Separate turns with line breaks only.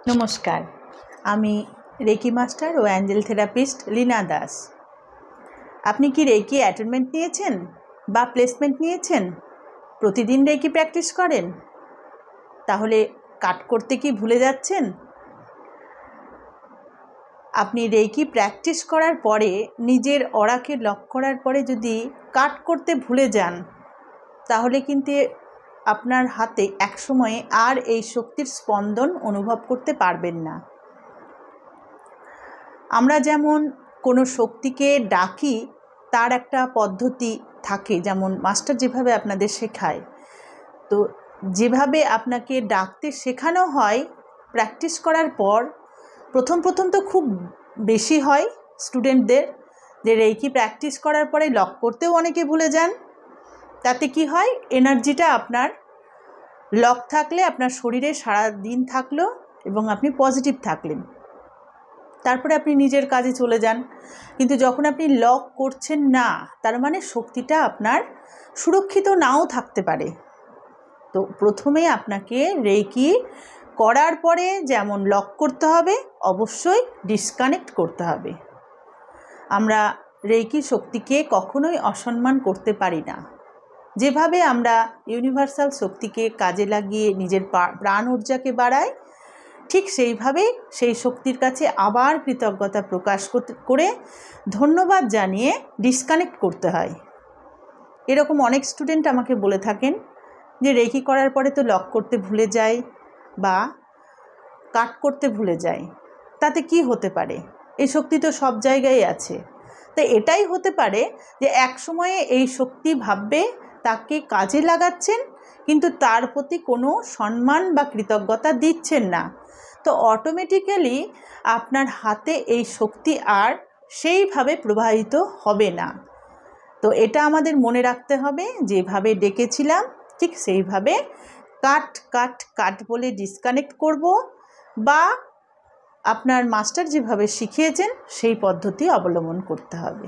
নমস্কার, আমি reiki master ও Angel therapist Leena Das. আপনি কি রেকি অ্যাটেনমেন্ট নিয়েছেন বা প্লেসমেন্ট নিয়েছেন? প্রতিদিন রেকি প্র্যাকটিস করেন? তাহলে কাট করতে কি ভুলে যাচ্ছেন? আপনি রেকি প্র্যাকটিস করার পরে নিজের অরাকে লক করার পরে যদি কাট করতে ভুলে যান, তাহলে কিন্তু আপনার হাতে একসময়ে আর এই শক্তির স্পন্দন অনুভব করতে পারবেন না। আমরা যেমন কোনো শক্তিকে ডাকি, তার একটা পদ্ধতি থাকে, যেমন মাস্টার যেভাবে আপনাদের শেখায়, তো যেভাবে আপনাকে ডাকতে শেখানো হয় প্র্যাকটিস করার পর প্রথম তো খুব বেশি হয় স্টুডেন্টদের, যে রেকি প্র্যাকটিস করার পরে লক করতেও অনেকে ভুলে যান। তাতে কি হয়, এনার্জিটা আপনার লক থাকলে আপনার শরীরে সারা দিন থাকলো এবং আপনি পজিটিভ থাকলেন, তারপরে আপনি নিজের কাজে চলে যান। কিন্তু যখন আপনি লক করছেন না, তার মানে শক্তিটা আপনার সুরক্ষিত নাও থাকতে পারে। তো প্রথমে আপনাকে রেকি করার পরে যেমন লক করতে হবে, অবশ্যই ডিসকানেক্ট করতে হবে। আমরা রেকি শক্তিকে কখনোই অসম্মান করতে পারি না। যেভাবে আমরা ইউনিভার্সাল শক্তিকে কাজে লাগিয়ে নিজের প্রাণ ঊর্জাকে বাড়াই, ঠিক সেইভাবেই সেই শক্তির কাছে আবার কৃতজ্ঞতা প্রকাশ করে ধন্যবাদ জানিয়ে ডিসকানেক্ট করতে হয়। এরকম অনেক স্টুডেন্ট আমাকে বলে থাকেন যে রেকি করার পরে তো লক করতে ভুলে যায় বা কাট করতে ভুলে যায়, তাতে কি হতে পারে? এই শক্তি তো সব জায়গায় আছে। তো এটাই হতে পারে যে এক সময়ে এই শক্তি ভাববে তাকে কাজে লাগাচ্ছেন, কিন্তু তার প্রতি কোনো সম্মান বা কৃতজ্ঞতা দিচ্ছেন না। তো অটোমেটিক্যালি আপনার হাতে এই শক্তি আর সেইভাবে প্রবাহিত হবে না। তো এটা আমাদের মনে রাখতে হবে, যেভাবে ডেকেছিলাম ঠিক সেইভাবে কাট কাট কাট বলে ডিসকানেক্ট করব, বা আপনার মাস্টার যেভাবে শিখিয়েছেন সেই পদ্ধতি অবলম্বন করতে হবে।